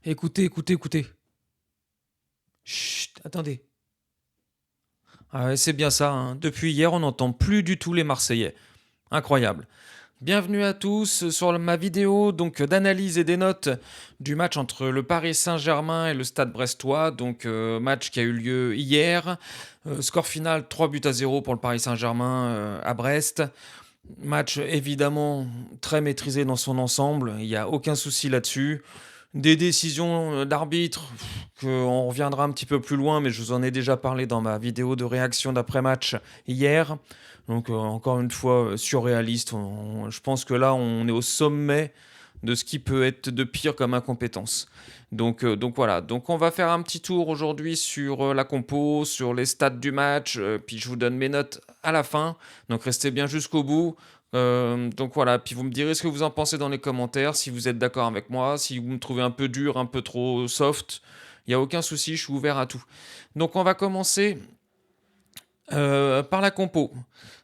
Écoutez, écoutez, écoutez. Chut, attendez. Ah ouais, c'est bien ça, hein. Depuis hier, on n'entend plus du tout les Marseillais. Incroyable. Bienvenue à tous sur ma vidéo donc d'analyse et des notes du match entre le Paris Saint-Germain et le Stade Brestois. Donc match qui a eu lieu hier. Score final 3-0 pour le Paris Saint-Germain à Brest. Match évidemment très maîtrisé dans son ensemble. Il n'y a aucun souci là-dessus. Des décisions d'arbitre, qu'on reviendra un petit peu plus loin, mais je vous en ai déjà parlé dans ma vidéo de réaction d'après-match hier. Donc encore une fois, surréaliste. Je pense que là, on est au sommet de ce qui peut être de pire comme incompétence. Donc voilà, donc on va faire un petit tour aujourd'hui sur la compo, sur les stats du match, puis je vous donne mes notes à la fin. Donc restez bien jusqu'au bout. Donc voilà, puis vous me direz ce que vous en pensez dans les commentaires, si vous êtes d'accord avec moi, si vous me trouvez un peu dur, un peu trop soft, il n'y a aucun souci, je suis ouvert à tout. Donc on va commencer par la compo.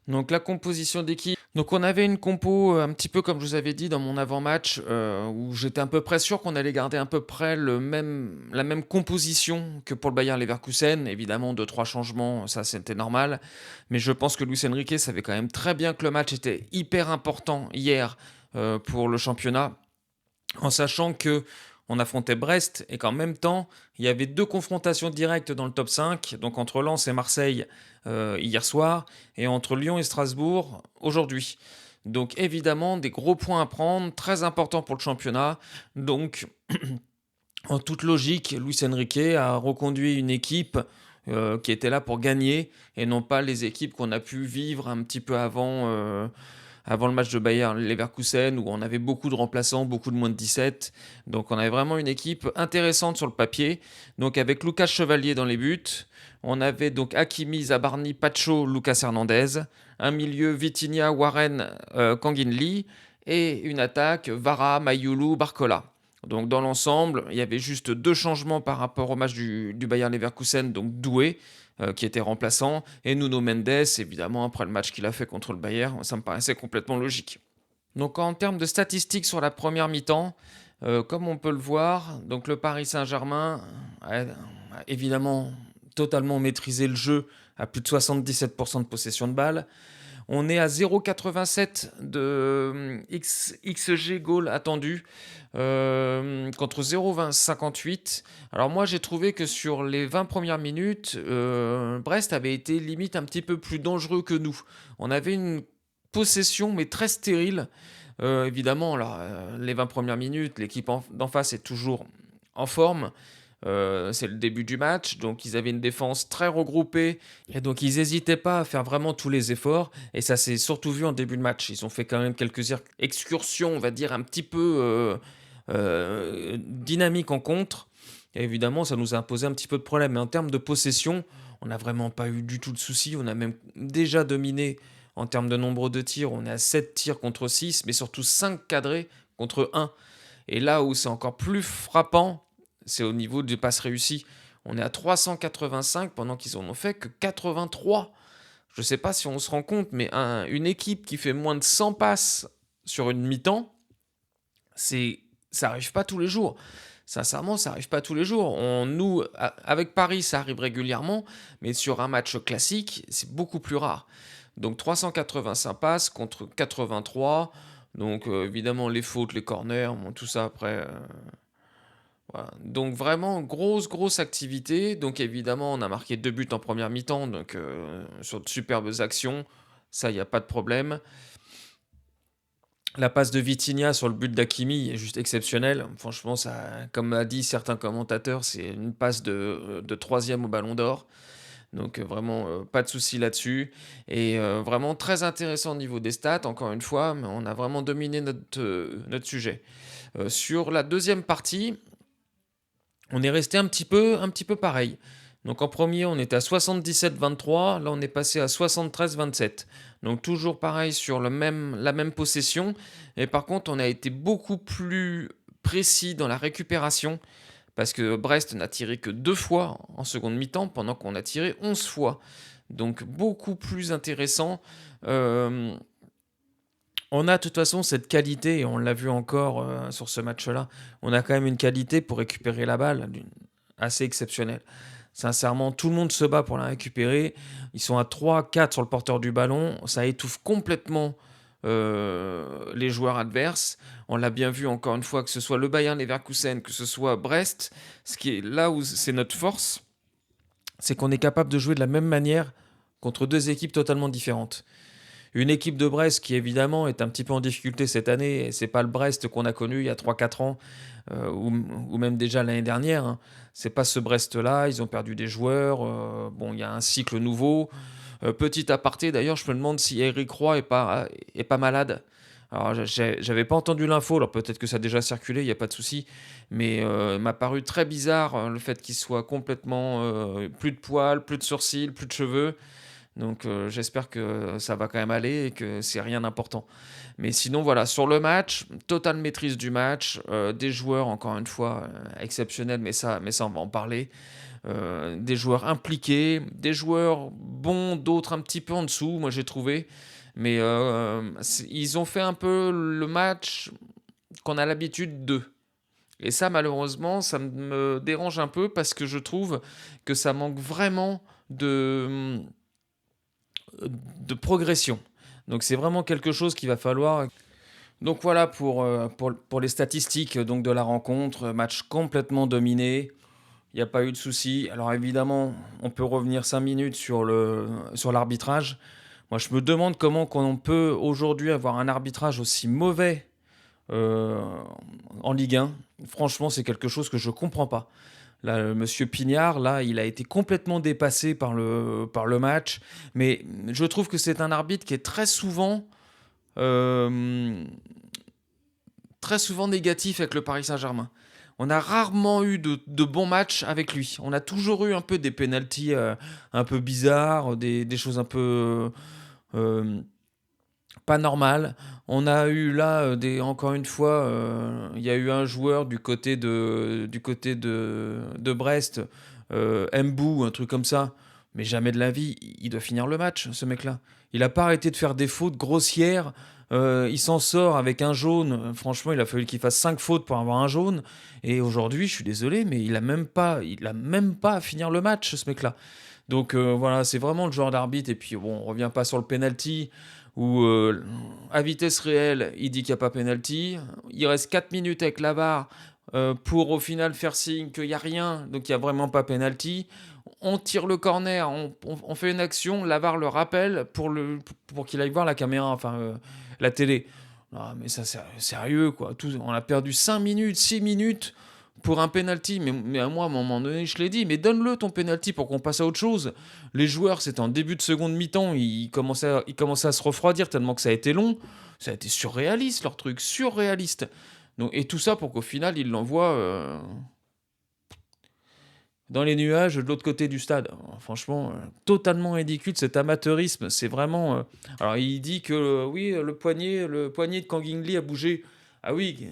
Donc la composition d'équipe. Donc on avait une compo un petit peu comme je vous avais dit dans mon avant-match, où j'étais à peu près sûr qu'on allait garder à peu près la même composition que pour le Bayer Leverkusen. Évidemment, 2-3 changements, ça c'était normal. Mais je pense que Luis Enrique savait quand même très bien que le match était hyper important hier pour le championnat, en sachant que on affrontait Brest et qu'en même temps, il y avait deux confrontations directes dans le top 5, donc entre Lens et Marseille hier soir, et entre Lyon et Strasbourg aujourd'hui. Donc évidemment, des gros points à prendre, très importants pour le championnat. Donc, en toute logique, Luis Enrique a reconduit une équipe qui était là pour gagner, et non pas les équipes qu'on a pu vivre un petit peu avant le match de Bayern Leverkusen, où on avait beaucoup de remplaçants, beaucoup de moins de 17. Donc on avait vraiment une équipe intéressante sur le papier. Donc avec Lucas Chevalier dans les buts, on avait donc Hakimi, Zabarni, Pacho, Lucas Hernandez, un milieu Vitinha, Warren, Kangin Lee, et une attaque Vara, Mayulu, Barcola. Donc dans l'ensemble, il y avait juste deux changements par rapport au match du Bayern Leverkusen, donc Doué, qui était remplaçant, et Nuno Mendes, évidemment, après le match qu'il a fait contre le Bayern, ça me paraissait complètement logique. Donc en termes de statistiques sur la première mi-temps, comme on peut le voir, donc le Paris Saint-Germain a évidemment totalement maîtrisé le jeu à plus de 77% de possession de balle. On est à 0,87 de XG goal attendu contre 0,58. Alors moi j'ai trouvé que sur les 20 premières minutes, Brest avait été limite un petit peu plus dangereux que nous. On avait une possession mais très stérile. Évidemment, là, les 20 premières minutes, l'équipe d'en face est toujours en forme. C'est le début du match, donc ils avaient une défense très regroupée, et donc ils n'hésitaient pas à faire vraiment tous les efforts, et ça s'est surtout vu en début de match. Ils ont fait quand même quelques excursions, on va dire, un petit peu dynamiques en contre, et évidemment ça nous a imposé un petit peu de problème, mais en termes de possession, on n'a vraiment pas eu du tout de soucis, on a même déjà dominé en termes de nombre de tirs, on est à 7 tirs contre 6, mais surtout 5 cadrés contre 1. Et là où c'est encore plus frappant, c'est au niveau des passes réussies. On est à 385 pendant qu'ils en ont fait que 83. Je ne sais pas si on se rend compte, mais une équipe qui fait moins de 100 passes sur une mi-temps, ça n'arrive pas tous les jours. Sincèrement, ça n'arrive pas tous les jours. Nous, avec Paris, ça arrive régulièrement, mais sur un match classique, c'est beaucoup plus rare. Donc 385 passes contre 83. Donc évidemment, les fautes, les corners, bon, tout ça après. Voilà. Donc vraiment, grosse activité. Donc évidemment, on a marqué 2 buts en première mi-temps, donc sur de superbes actions. Ça, il n'y a pas de problème. La passe de Vitinha sur le but d'Hakimi est juste exceptionnelle. Franchement, ça, comme a dit certains commentateurs, c'est une passe de troisième au Ballon d'Or. Donc vraiment, pas de souci là-dessus. Et vraiment très intéressant au niveau des stats, encore une fois, mais on a vraiment dominé notre sujet. Sur la deuxième partie, on est resté un petit peu pareil. Donc en premier, on était à 77-23, là on est passé à 73-27. Donc toujours pareil sur la même possession, et par contre on a été beaucoup plus précis dans la récupération, parce que Brest n'a tiré que 2 fois en seconde mi-temps, pendant qu'on a tiré 11 fois. Donc beaucoup plus intéressant. On a de toute façon cette qualité, et on l'a vu encore sur ce match-là, on a quand même une qualité pour récupérer la balle assez exceptionnelle. Sincèrement, tout le monde se bat pour la récupérer. Ils sont à 3-4 sur le porteur du ballon. Ça étouffe complètement les joueurs adverses. On l'a bien vu encore une fois, que ce soit le Bayern Leverkusen, que ce soit Brest. Ce qui est là où c'est notre force, c'est qu'on est capable de jouer de la même manière contre deux équipes totalement différentes. Une équipe de Brest qui évidemment est un petit peu en difficulté cette année, et c'est pas le Brest qu'on a connu il y a 3-4 ans, ou même déjà l'année dernière, hein. C'est pas ce Brest-là, ils ont perdu des joueurs, bon, il y a un cycle nouveau. Petit aparté d'ailleurs, je me demande si Eric Roy est pas malade. Alors j'avais pas entendu l'info, alors peut-être que ça a déjà circulé, il n'y a pas de souci, mais il m'a paru très bizarre le fait qu'il soit complètement plus de poils, plus de sourcils, plus de cheveux. Donc j'espère que ça va quand même aller et que c'est rien d'important. Mais sinon voilà, sur le match, totale maîtrise du match, des joueurs encore une fois exceptionnels, mais ça on va en parler. Des joueurs impliqués, des joueurs bons, d'autres un petit peu en dessous, moi j'ai trouvé. Mais ils ont fait un peu le match qu'on a l'habitude d'eux. Et ça malheureusement, ça me dérange un peu parce que je trouve que ça manque vraiment de progression. Donc c'est vraiment quelque chose qu'il va falloir. Donc voilà pour les statistiques donc, de la rencontre. Match complètement dominé. Il n'y a pas eu de souci. Alors évidemment, on peut revenir 5 minutes sur l'arbitrage. Moi, je me demande comment on peut aujourd'hui avoir un arbitrage aussi mauvais euh, en Ligue 1. Franchement, c'est quelque chose que je ne comprends pas. Là, Monsieur Pignard, là, il a été complètement dépassé par le match. Mais je trouve que c'est un arbitre qui est euh, très souvent négatif avec le Paris Saint-Germain. On a rarement eu de bons matchs avec lui. On a toujours eu un peu des pénaltys un peu bizarres, des choses un peu euh, pas normales. On a eu là, encore une fois, il y a eu un joueur du côté de Brest, Mbou, un truc comme ça. Mais jamais de la vie, il doit finir le match, ce mec-là. Il n'a pas arrêté de faire des fautes grossières. Il s'en sort avec un jaune. Franchement, il a fallu qu'il fasse 5 fautes pour avoir un jaune. Et aujourd'hui, je suis désolé, mais il a même pas à finir le match, ce mec-là. Donc voilà, c'est vraiment le genre d'arbitre. Et puis bon, on revient pas sur le penalty où à vitesse réelle, il dit qu'il n'y a pas penalty. Il reste 4 minutes avec la VAR pour au final faire signe qu'il n'y a rien, donc il n'y a vraiment pas penalty. On tire le corner, on fait une action, la VAR le rappelle pour qu'il aille voir la caméra, enfin la télé. Non, mais ça, c'est sérieux, quoi. On a perdu 5 minutes, 6 minutes pour un penalty. Mais à moi, à un moment donné, je l'ai dit, mais donne-le ton penalty pour qu'on passe à autre chose. Les joueurs, c'était en début de seconde mi-temps, ils commençaient à se refroidir tellement que ça a été long. Ça a été surréaliste, leur truc, surréaliste. Donc, et tout ça pour qu'au final, ils l'envoient dans les nuages de l'autre côté du stade. Franchement, totalement ridicule cet amateurisme. C'est vraiment. Alors il dit que oui, le poignet de Kangin Lee a bougé. Ah oui,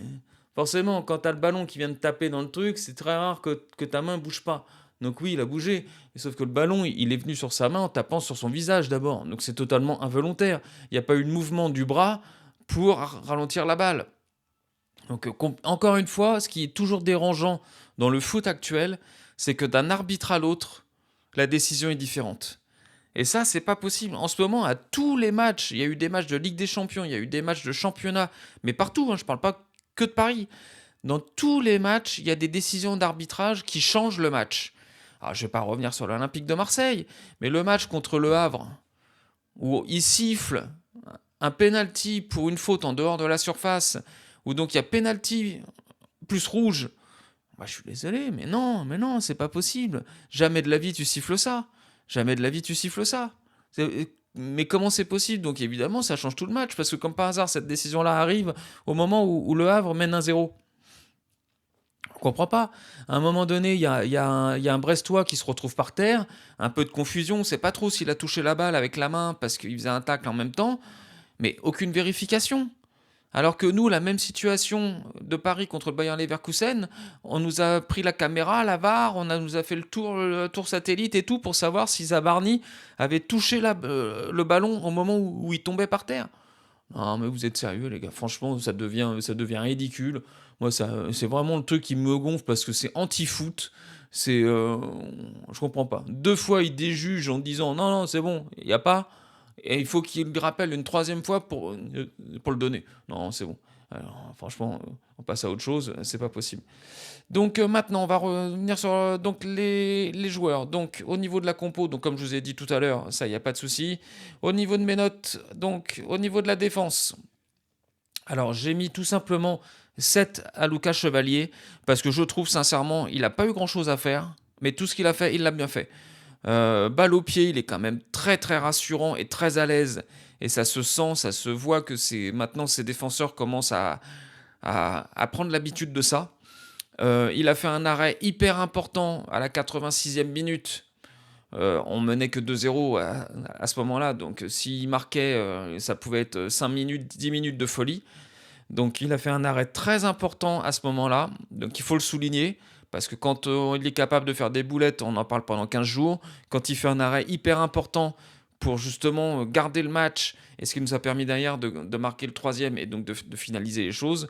forcément, quand t'as le ballon qui vient de taper dans le truc, c'est très rare que ta main bouge pas. Donc oui, il a bougé. Mais sauf que le ballon, il est venu sur sa main en tapant sur son visage d'abord. Donc c'est totalement involontaire. Il n'y a pas eu de mouvement du bras pour ralentir la balle. Donc, encore une fois, ce qui est toujours dérangeant dans le foot actuel, c'est que d'un arbitre à l'autre, la décision est différente. Et ça, c'est pas possible. En ce moment, à tous les matchs, il y a eu des matchs de Ligue des Champions, il y a eu des matchs de championnat, mais partout, hein, je parle pas que de Paris. Dans tous les matchs, il y a des décisions d'arbitrage qui changent le match. Alors, je vais pas revenir sur l'Olympique de Marseille, mais le match contre le Havre, où il siffle un penalty pour une faute en dehors de la surface, où donc il y a penalty plus rouge. Bah, je suis désolé, mais non, c'est pas possible. Jamais de la vie tu siffles ça. Jamais de la vie tu siffles ça. Mais comment c'est possible? Donc évidemment, ça change tout le match, parce que comme par hasard, cette décision-là arrive au moment où le Havre mène 1-0. On comprend pas. À un moment donné, il y a un Brestois qui se retrouve par terre, un peu de confusion, on ne sait pas trop s'il a touché la balle avec la main parce qu'il faisait un tacle en même temps, mais aucune vérification. Alors que nous, la même situation de Paris contre le Bayern Leverkusen, on nous a pris la caméra, la VAR, nous a fait le tour satellite et tout pour savoir si Zabarni avait touché le ballon au moment où il tombait par terre. Non, mais vous êtes sérieux, les gars? Franchement, ça devient ridicule. Moi, c'est vraiment le truc qui me gonfle parce que c'est anti-foot. C'est, je comprends pas. 2 fois, il déjuge en disant: «Non, non, c'est bon, il y a pas» et il faut qu'il le rappelle une troisième fois pour le donner. Non, c'est bon. Alors franchement, on passe à autre chose, c'est pas possible. Donc maintenant, on va revenir sur donc les joueurs. Donc au niveau de la compo, donc comme je vous ai dit tout à l'heure, ça, il y a pas de souci. Au niveau de mes notes, donc au niveau de la défense, alors j'ai mis tout simplement 7 à Lucas Chevalier parce que je trouve sincèrement, il a pas eu grand-chose à faire, mais tout ce qu'il a fait, il l'a bien fait. Balle au pied, il est quand même très, très rassurant et très à l'aise et ça se sent, ça se voit que c'est maintenant ses défenseurs commencent à prendre l'habitude de ça. Il a fait un arrêt hyper important à la 86e minute. On menait que 2-0 à ce moment-là, donc s'il marquait, ça pouvait être 5 minutes, 10 minutes de folie. Donc il a fait un arrêt très important à ce moment-là, donc il faut le souligner, parce que quand il est capable de faire des boulettes, on en parle pendant 15 jours. Quand il fait un arrêt hyper important pour justement garder le match, et ce qui nous a permis derrière de marquer le troisième et donc de finaliser les choses,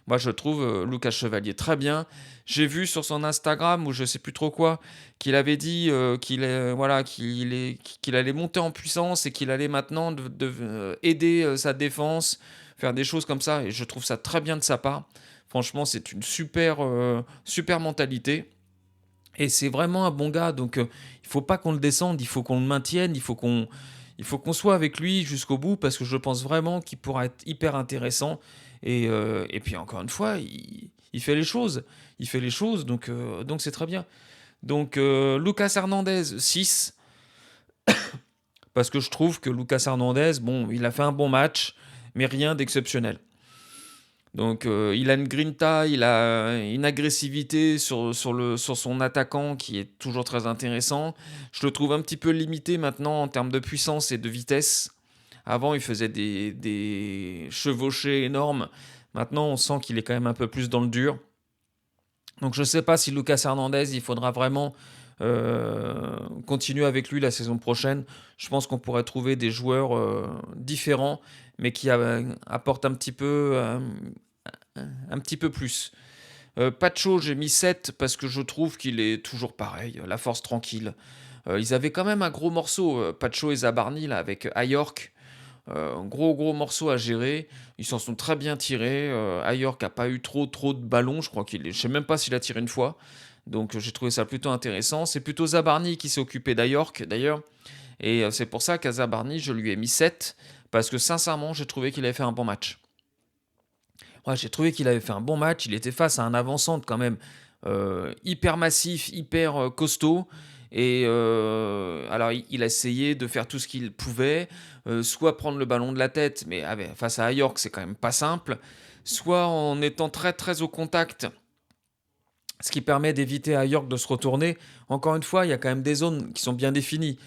moi, je trouve Lucas Chevalier très bien. J'ai vu sur son Instagram, ou je sais plus trop quoi, qu'il avait dit voilà, qu'il allait monter en puissance et qu'il allait maintenant aider sa défense, faire des choses comme ça. Et je trouve ça très bien de sa part. Franchement, c'est une super mentalité. Et c'est vraiment un bon gars. Donc, il faut pas qu'on le descende, il faut qu'on le maintienne, il faut qu'on soit avec lui jusqu'au bout parce que je pense vraiment qu'il pourra être hyper intéressant. Et puis encore une fois, il fait les choses. Il fait les choses, donc c'est très bien. Donc Lucas Hernandez, 6 parce que je trouve que Lucas Hernandez, bon, il a fait un bon match, mais rien d'exceptionnel. Donc il a une grinta, il a une agressivité sur son attaquant qui est toujours très intéressant. Je le trouve un petit peu limité maintenant en termes de puissance et de vitesse. Avant, il faisait des chevauchées énormes. Maintenant, on sent qu'il est quand même un peu plus dans le dur. Donc je ne sais pas si Lucas Hernandez, il faudra vraiment continuer avec lui la saison prochaine. Je pense qu'on pourrait trouver des joueurs différents, mais qui apportent un petit peu plus. Pacho, j'ai mis 7 parce que je trouve qu'il est toujours pareil, la force tranquille. Ils avaient quand même un gros morceau, Pacho et Zabarni, là, avec Ayork. Un gros morceau à gérer. Ils s'en sont très bien tirés. Ayork n'a pas eu trop de ballons. Je sais même pas s'il a tiré une fois. Donc j'ai trouvé ça plutôt intéressant. C'est plutôt Zabarni qui s'est occupé d'Ayork d'ailleurs. Et c'est pour ça qu'à Zabarni, je lui ai mis 7. Parce que sincèrement, j'ai trouvé qu'il avait fait un bon match. Ouais, j'ai trouvé qu'il avait fait un bon match. Il était face à un avant-centre quand même hyper massif, hyper costaud. Et alors, il a essayé de faire tout ce qu'il pouvait, soit prendre le ballon de la tête, mais face à York, c'est quand même pas simple, soit en étant très très au contact, ce qui permet d'éviter à York de se retourner. Encore une fois, il y a quand même des zones qui sont bien définies.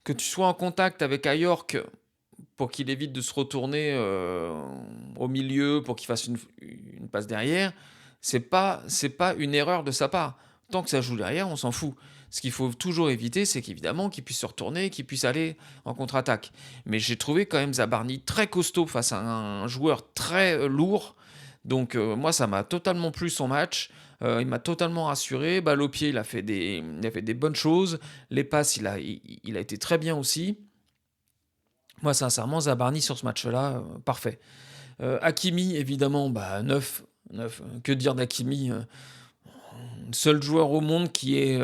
Que tu sois en contact avec York pour qu'il évite de se retourner au milieu, pour qu'il fasse une passe derrière, c'est pas une erreur de sa part. Tant que ça joue derrière, on s'en fout. Ce qu'il faut toujours éviter, c'est qu'évidemment qu'il puisse se retourner, qu'il puisse aller en contre-attaque. Mais j'ai trouvé quand même Zabarni très costaud face à un joueur très lourd. Donc moi, ça m'a totalement plu son match. Il m'a totalement rassuré. Balle au pied, il a fait des bonnes choses. Les passes, il a été très bien aussi. Moi, sincèrement, Zabarni sur ce match-là, parfait. Hakimi, évidemment, bah, 9. 9. Que dire d'Hakimi, seul joueur au monde qui est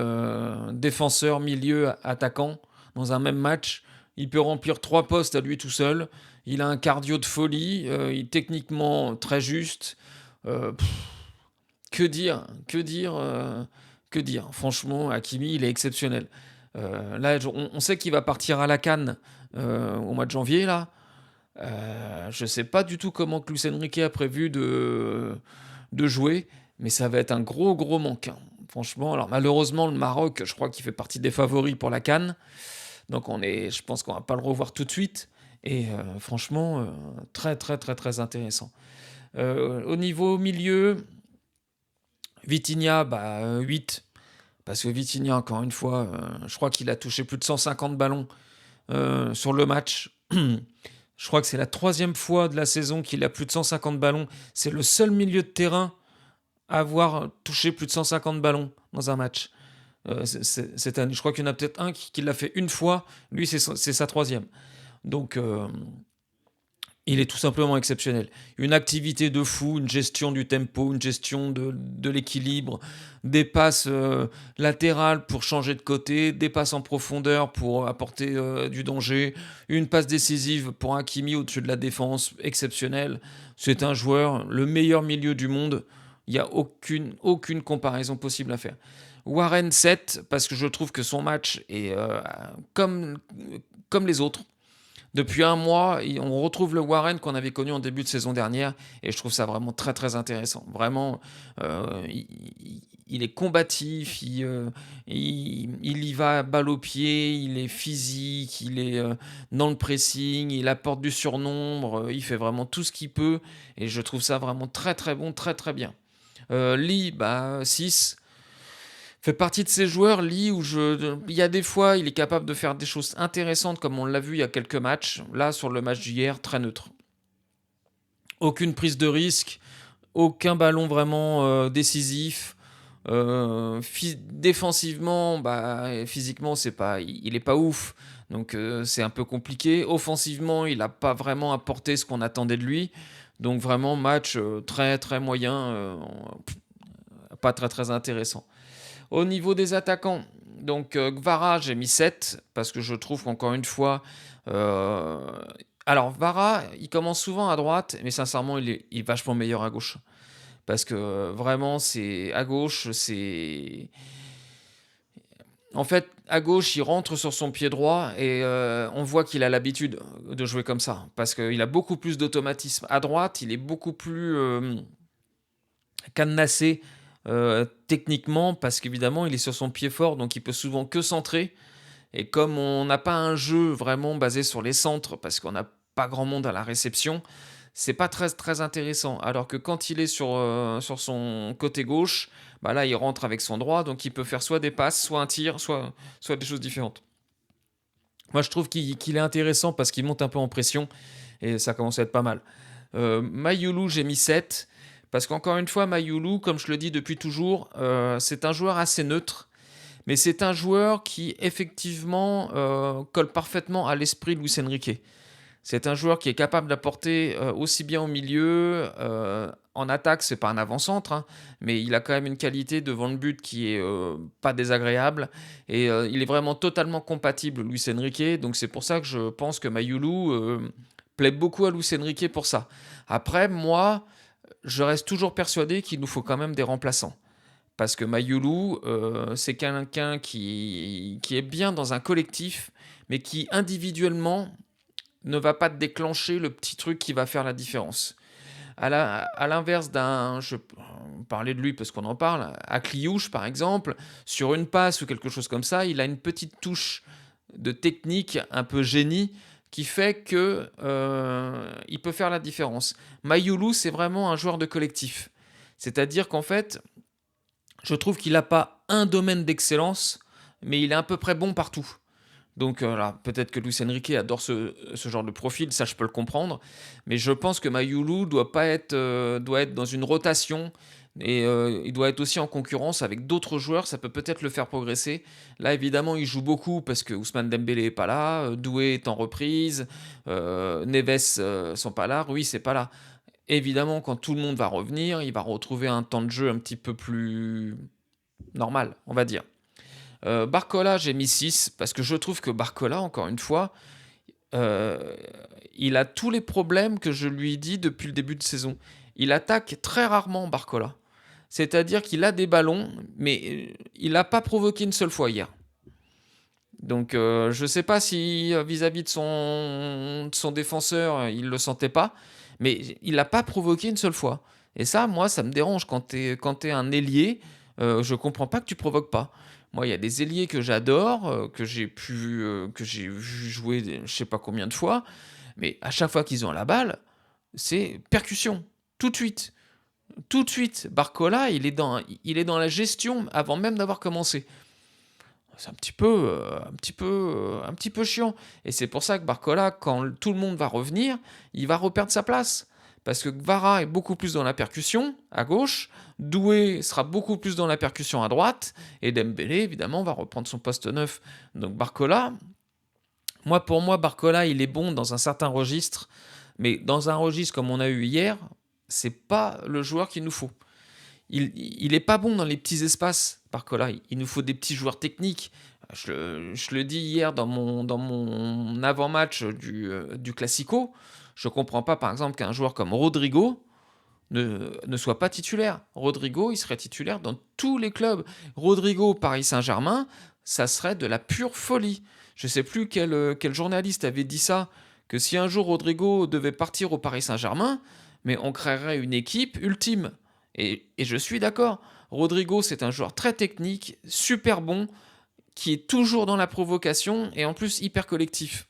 défenseur, milieu, attaquant dans un même match. Il peut remplir 3 postes à lui tout seul. Il a un cardio de folie. Il est techniquement très juste. Pff, que dire que dire. Franchement, Hakimi, il est exceptionnel. Là, on sait qu'il va partir à la CAN au mois de janvier, là. Je ne sais pas du tout comment Luis Enrique a prévu de jouer, mais ça va être un gros manque, hein. Franchement, alors malheureusement, le Maroc, je crois qu'il fait partie des favoris pour la CAN. Donc je pense qu'on va pas le revoir tout de suite. Et franchement, très très très très intéressant. Au niveau milieu, Vitinha, bah, 8. Parce que Vitinha, encore une fois, je crois qu'il a touché plus de 150 ballons sur le match. Je crois que c'est la troisième fois de la saison qu'il a plus de 150 ballons. C'est le seul milieu de terrain à avoir touché plus de 150 ballons dans un match. Cette année. Je crois qu'il y en a peut-être un qui l'a fait une fois. Lui, c'est sa troisième. Donc, il est tout simplement exceptionnel. Une activité de fou, une gestion du tempo, une gestion de l'équilibre, des passes latérales pour changer de côté, des passes en profondeur pour apporter du danger, une passe décisive pour Hakimi au-dessus de la défense, exceptionnel. C'est un joueur, le meilleur milieu du monde. Il n'y a aucune comparaison possible à faire. Warren 7, parce que je trouve que son match est comme les autres. Depuis un mois, on retrouve le Warren qu'on avait connu en début de saison dernière et je trouve ça vraiment très très intéressant. Vraiment, il est combatif, il y va balle au pied, il est physique, il est dans le pressing, il apporte du surnombre, il fait vraiment tout ce qu'il peut et je trouve ça vraiment très très bon, très très bien. Lee, 6 fait partie de ces joueurs, Lee, il y a des fois, il est capable de faire des choses intéressantes, comme on l'a vu il y a quelques matchs. Là, sur le match d'hier, très neutre. Aucune prise de risque, aucun ballon vraiment décisif. Défensivement, physiquement, il est pas ouf, donc c'est un peu compliqué. Offensivement, il n'a pas vraiment apporté ce qu'on attendait de lui. Donc vraiment, match très très moyen, pas très très intéressant. Au niveau des attaquants, donc Gvara, j'ai mis 7 parce que je trouve qu'encore une fois. Alors, Vara, il commence souvent à droite, mais sincèrement, il est vachement meilleur à gauche. Parce que vraiment, c'est à gauche, c'est. En fait, à gauche, il rentre sur son pied droit et on voit qu'il a l'habitude de jouer comme ça. Parce qu'il a beaucoup plus d'automatisme. À droite, il est beaucoup plus cadenassé techniquement parce qu'évidemment il est sur son pied fort donc il peut souvent que centrer et comme on n'a pas un jeu vraiment basé sur les centres parce qu'on n'a pas grand monde à la réception, c'est pas très très intéressant, alors que quand il est sur son côté gauche, là il rentre avec son droit donc il peut faire soit des passes, soit un tir, soit des choses différentes. Moi je trouve qu'il est intéressant parce qu'il monte un peu en pression et ça commence à être pas mal. Mayulu, j'ai mis 7 parce qu'encore une fois, Mayulu, comme je le dis depuis toujours, c'est un joueur assez neutre, mais c'est un joueur qui effectivement colle parfaitement à l'esprit de Luis Enrique. C'est un joueur qui est capable d'apporter aussi bien au milieu, en attaque, c'est pas un avant-centre, hein, mais il a quand même une qualité devant le but qui est pas désagréable et il est vraiment totalement compatible Luis Enrique. Donc c'est pour ça que je pense que Mayulu plaît beaucoup à Luis Enrique pour ça. Après, moi, je reste toujours persuadé qu'il nous faut quand même des remplaçants. Parce que Mayulu, c'est quelqu'un qui est bien dans un collectif, mais qui individuellement ne va pas déclencher le petit truc qui va faire la différence. À l'inverse je parlais de lui parce qu'on en parle, à Kliouche par exemple, sur une passe ou quelque chose comme ça, il a une petite touche de technique un peu génie qui fait que il peut faire la différence. Mayulu, c'est vraiment un joueur de collectif. C'est-à-dire qu'en fait, je trouve qu'il n'a pas un domaine d'excellence, mais il est à peu près bon partout. Donc là, peut-être que Luis Enrique adore ce genre de profil, ça je peux le comprendre, mais je pense que Mayulu doit être dans une rotation et il doit être aussi en concurrence avec d'autres joueurs, ça peut peut-être le faire progresser. Là évidemment il joue beaucoup parce que Ousmane Dembélé est pas là, Doué est en reprise, Neves sont pas là, Ruiz c'est pas là. Évidemment quand tout le monde va revenir, il va retrouver un temps de jeu un petit peu plus normal, on va dire. Barcola, j'ai mis 6 parce que je trouve que Barcola, encore une fois, euh, il a tous les problèmes que je lui ai dit depuis le début de saison. Il attaque très rarement Barcola. C'est-à-dire qu'il a des ballons, mais il n'a pas provoqué une seule fois hier. Donc je ne sais pas si vis-à-vis de son défenseur, il ne le sentait pas, mais il n'a pas provoqué une seule fois. Et ça, moi, ça me dérange quand tu es un ailier. Je ne comprends pas que tu provoques pas. Moi, il y a des ailiers que j'adore, que j'ai vu jouer je ne sais pas combien de fois, mais à chaque fois qu'ils ont la balle, c'est percussion, tout de suite. Tout de suite. Barcola, il est dans la gestion avant même d'avoir commencé. C'est un petit peu chiant. Et c'est pour ça que Barcola, quand tout le monde va revenir, il va reperdre sa place. Parce que Gvara est beaucoup plus dans la percussion, à gauche, Doué sera beaucoup plus dans la percussion à droite, et Dembélé, évidemment, va reprendre son poste neuf. Donc Barcola, pour moi, Barcola, il est bon dans un certain registre, mais dans un registre comme on a eu hier, c'est pas le joueur qu'il nous faut. Il est pas bon dans les petits espaces, Barcola. Il nous faut des petits joueurs techniques. Je le dis hier dans mon avant-match du Classico. Je comprends pas, par exemple, qu'un joueur comme Rodrigo ne soit pas titulaire. Rodrigo, il serait titulaire dans tous les clubs. Rodrigo, Paris Saint-Germain, ça serait de la pure folie. Je sais plus quel journaliste avait dit ça, que si un jour Rodrigo devait partir au Paris Saint-Germain, mais on créerait une équipe ultime. Et je suis d'accord. Rodrigo, c'est un joueur très technique, super bon, qui est toujours dans la provocation et en plus hyper collectif.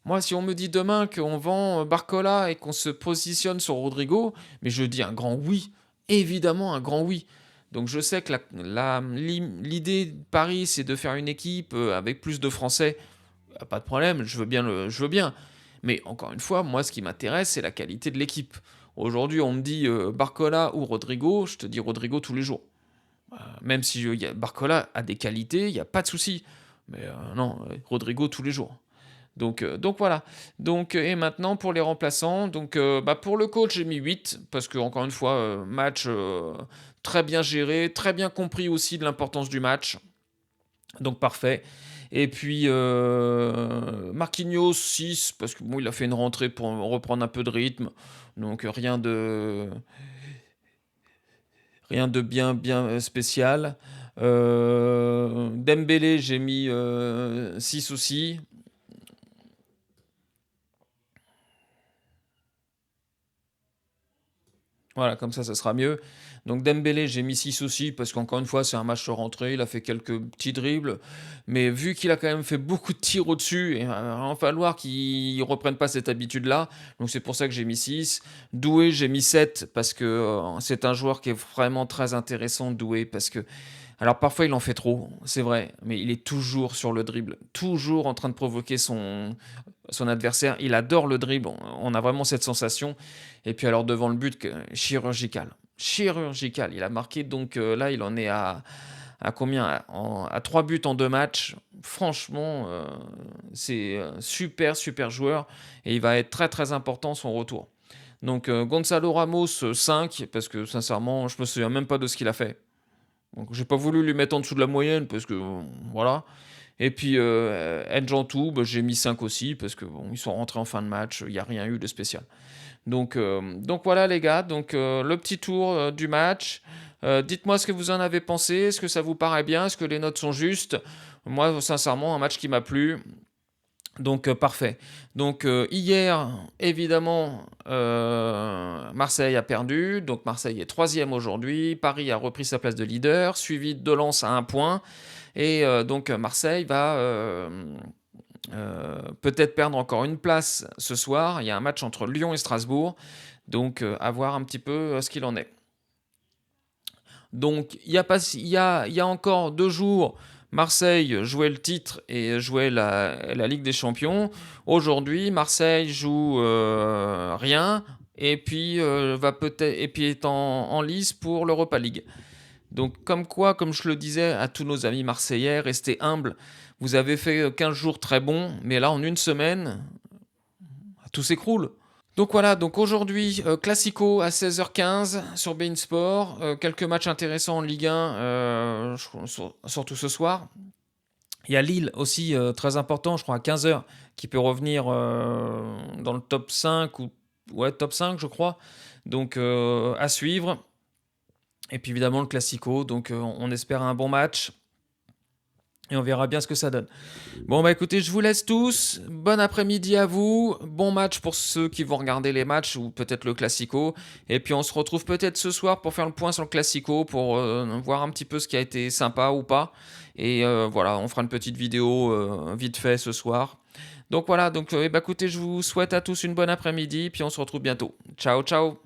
Moi, si on me dit demain qu'on vend Barcola et qu'on se positionne sur Rodrigo, mais je dis un grand oui, évidemment un grand oui. Donc je sais que l'idée de Paris, c'est de faire une équipe avec plus de Français. Pas de problème, je veux bien. Mais encore une fois, moi, ce qui m'intéresse, c'est la qualité de l'équipe. Aujourd'hui, on me dit Barcola ou Rodrigo, je te dis Rodrigo tous les jours. Même si Barcola a des qualités, il n'y a pas de souci. Mais non, Rodrigo tous les jours. Donc voilà. Et maintenant pour les remplaçants, pour le coach j'ai mis 8 parce que encore une fois match très bien géré, très bien compris aussi de l'importance du match. Donc parfait. Et puis Marquinhos 6 parce que bon il a fait une rentrée pour reprendre un peu de rythme. Donc rien de bien spécial. Dembélé j'ai mis 6 aussi. Voilà, comme ça sera mieux. Donc Dembélé, j'ai mis 6 aussi, parce qu'encore une fois, c'est un match de rentrée, il a fait quelques petits dribbles, mais vu qu'il a quand même fait beaucoup de tirs au-dessus, il va falloir qu'il reprenne pas cette habitude-là, donc c'est pour ça que j'ai mis 6. Doué, j'ai mis 7, parce que c'est un joueur qui est vraiment très intéressant, Doué, parce que alors parfois il en fait trop, c'est vrai, mais il est toujours sur le dribble, toujours en train de provoquer son adversaire. Il adore le dribble, on a vraiment cette sensation. Et puis alors devant le but, chirurgical. Chirurgical. Il a marqué, donc là il en est à combien à 3 buts en 2 matchs. Franchement, c'est super joueur. Et il va être très important son retour. Donc Gonzalo Ramos 5, parce que sincèrement, je me souviens même pas de ce qu'il a fait. Donc j'ai pas voulu lui mettre en dessous de la moyenne parce que voilà. Et puis Njantou, j'ai mis 5 aussi parce que bon, ils sont rentrés en fin de match, il n'y a rien eu de spécial. Donc voilà les gars, le petit tour du match. Dites-moi ce que vous en avez pensé, est-ce que ça vous paraît bien, est-ce que les notes sont justes? Moi sincèrement un match qui m'a plu. Donc parfait. Hier, évidemment, Marseille a perdu. Donc Marseille est troisième aujourd'hui. Paris a repris sa place de leader, suivi de Lens à 1 point. Et donc Marseille va peut-être perdre encore une place ce soir. Il y a un match entre Lyon et Strasbourg. Donc à voir un petit peu ce qu'il en est. Donc il y a encore 2 jours, Marseille jouait le titre et jouait la Ligue des Champions. Aujourd'hui, Marseille joue rien et puis est en lice pour l'Europa League. Donc comme quoi, comme je le disais à tous nos amis marseillais, restez humbles. Vous avez fait 15 jours très bons, mais là en une semaine, tout s'écroule. Donc voilà, donc aujourd'hui, Classico à 16h15 sur beIN Sport. Quelques matchs intéressants en Ligue 1, surtout ce soir. Il y a Lille aussi, très important, je crois à 15h, qui peut revenir dans le top 5, ouais, top 5 je crois. Donc à suivre. Et puis évidemment le Classico, donc on espère un bon match. Et on verra bien ce que ça donne. Bon bah écoutez, je vous laisse tous. Bon après-midi à vous. Bon match pour ceux qui vont regarder les matchs ou peut-être le Classico. Et puis on se retrouve peut-être ce soir pour faire le point sur le Classico, pour voir un petit peu ce qui a été sympa ou pas. Et voilà, on fera une petite vidéo vite fait ce soir. Donc voilà, écoutez, je vous souhaite à tous une bonne après-midi. Puis on se retrouve bientôt. Ciao, ciao.